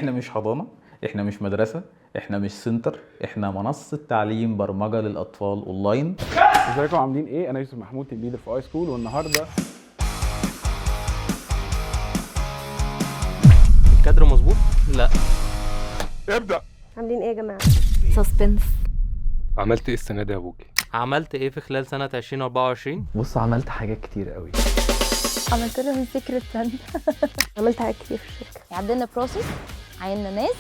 احنا مش حضانه، احنا مش مدرسه، احنا مش سنتر، احنا منصه تعليم برمجه للاطفال اونلاين. ازيكم عاملين ايه؟ انا يوسف محمود تيم ليدر في اي سكول، والنهارده الكادر مظبوط؟ لا. ابدا. عاملين ايه يا جماعه؟ سسبنس. عملت ايه السنه دي يا ابوكي؟ عملت ايه في خلال سنة 2024؟ بص، عملت حاجات كتير قوي. عملت لهم سيكريت سنت. عملت حاجات كتير في الشركه. عدلنا بروسيس، عيننا ناس،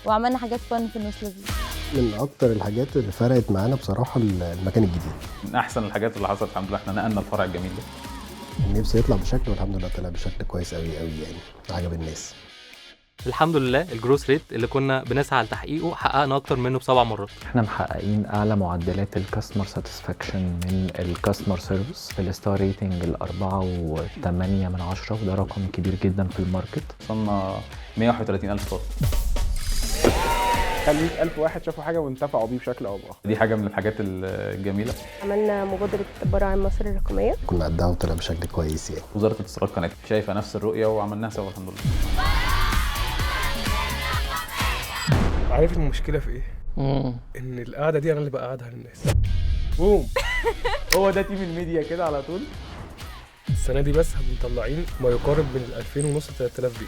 وعملنا حاجات فن في النص لذيذ. من اكتر الحاجات اللي فرقت معانا بصراحه المكان الجديد. من احسن الحاجات اللي حصلت الحمد لله احنا نقلنا الفرع الجميل ده. نفسي يطلع بشكل، والحمد لله طلع بشكل كويس قوي قوي، يعني عجب الناس. الحمد لله الجروس ريت اللي كنا بنسعى لتحقيقه حققنا اكتر منه ب7 مرات. احنا محققين اعلى معدلات الكاستمر ساتسفاكشن من الكاستمر سيرفيس في الستار ريتنج 4.8 وده رقم كبير جدا في الماركت. وصلنا 131,000 طالب. خلي 100,000 واحد شافوا حاجه وانتفعوا بيه بشكل او باخر. دي حاجه من الحاجات الجميله. عملنا مبادره براعم مصر الرقميه، كنا قدها وطلع بشكل كويس يعني. وزاره الاتصالات كانت شايفه نفس الرؤيه وعملناها سوا الحمد لله. عارف المشكله في ايه؟ ان القعده دي انا اللي بقعدها للناس. بوم. هو ده تيم الميديا كده على طول. السنه دي بس مطلعين ما يقارب من 2,500 ل 3,000 فيديو.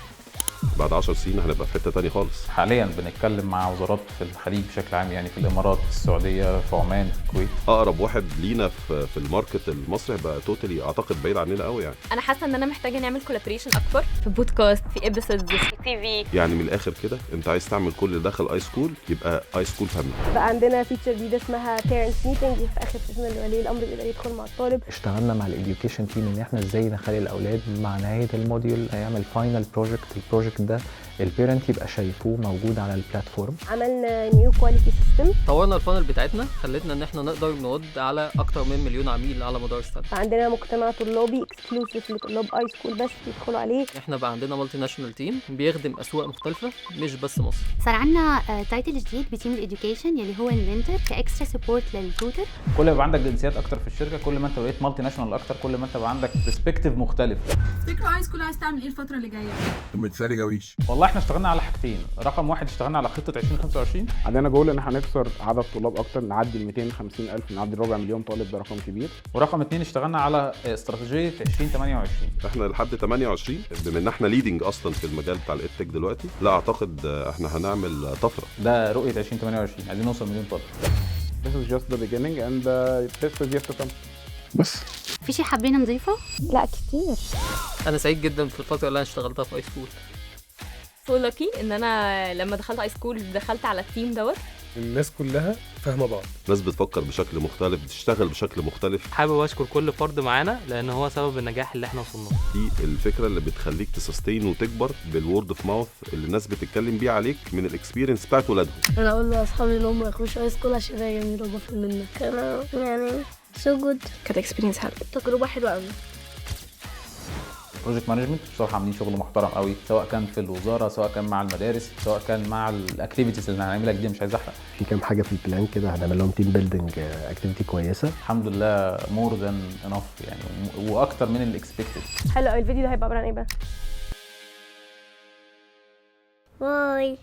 بعد 10 سنين هنبقى في حته تانية خالص. حاليا بنتكلم مع وزارات في الخليج بشكل عام، يعني في الامارات، في السعوديه، في عمان، في الكويت. اقرب واحد لينا في الماركت المصري هيبقى توتالي اعتقد بعيد عننا قوي يعني. انا حاسه ان انا محتاجه نعمل كولابريشن اكبر في بودكاست، في ابيسودز، في تي في. يعني من الاخر كده انت عايز تعمل كل اللي داخل اي سكول يبقى اي سكول فاميلي. بقى عندنا فيتشر جديده اسمها بيرنتس ميتنج، في اخر سيشن اللي ولي الامر بيقدر يدخل مع الطالب. اشتغلنا مع الاديوكيشن تيم ان احنا ازاي نخلي الاولاد مع نهايه الموديول هيعمل فاينل البروجكت ده البيرنت يبقى شايفوه موجود على البلاتفورم. عملنا نيو كواليتي سيستم. طورنا الفانل بتاعتنا، خلتنا ان احنا نقدر نود على اكتر من 1,000,000 عميل على مدار السنه. عندنا مجتمع طلابي اكسكلوسيف لطلاب اي سكول بس يدخلوا عليه. احنا بقى عندنا مالتي ناشونال تيم بيخدم اسواق مختلفه مش بس مصر. صار عندنا تايتل جديد بتيم الاديوكيشن يلي هو المنتور كاكسترا سبورت للتوتر. كل ما يبقى عندك جنسيات اكتر في الشركه، كل ما انت بقيت مالتي ناشونال اكتر، كل ما انت بقى عندك برسبكتيف مختلف. تفتكروا اي سكول عايز تعمل ايه الفتره اللي جايه؟ متسالي جويش. والله احنا اشتغلنا على حاجتين. رقم واحد اشتغلنا على خطه 2025. عندنا جول ان احنا نكسر عدد طلاب اكتر، نعدي ال 250,000، نعدي ربع مليون طالب، ده رقم كبير. ورقم 2 اشتغلنا على استراتيجيه 2028. احنا لحد 28 بما ان احنا ليدنج اصلا في المجال بتاع الادتك دلوقتي، لا اعتقد احنا هنعمل طفره. ده رؤيه 2028، عايزين نوصل مليون طالب. This is just the beginning and the best is yet to come. بس في شيء حابين نضيفه؟ لا كتير. انا سعيد جدا في الفتره اللي انا اشتغلتها في اي سكول. سو لاكي ان انا لما دخلت اي سكول دخلت على التيم دوت. الناس كلها فاهمه بعض، ناس بتفكر بشكل مختلف، بتشتغل بشكل مختلف. حابب اشكر كل فرد معانا لان هو سبب النجاح اللي احنا وصلنا له. دي الفكره اللي بتخليك تسستين وتكبر بالورد اوف ماوث اللي الناس بتتكلم بيه عليك من الاكسبيرينس بتاعت ولادهم. انا اقول لاصحابي ان هم يخشوا اي سكول عشان هي جميله وبفهم منك. كانوا يعني سو جود، كانت اكسبيرينس حلوه، تجربه حلوه قوي. بروجكت مانجمنت بصراحه عاملين شغل محترم قوي، سواء كان في الوزاره، سواء كان مع المدارس، سواء كان مع الاكتيفيتيز اللي هنعملها جديد. مش عايز احرق. في كام حاجه في البلان كده هنعمل لهم تيم بيلدينج اكتيفيتي كويسه. الحمد لله مور ذان انف يعني، واكتر من الاكسبكتد. حلو قوي. الفيديو ده هيبقى عباره عن ايه بقى؟ باي.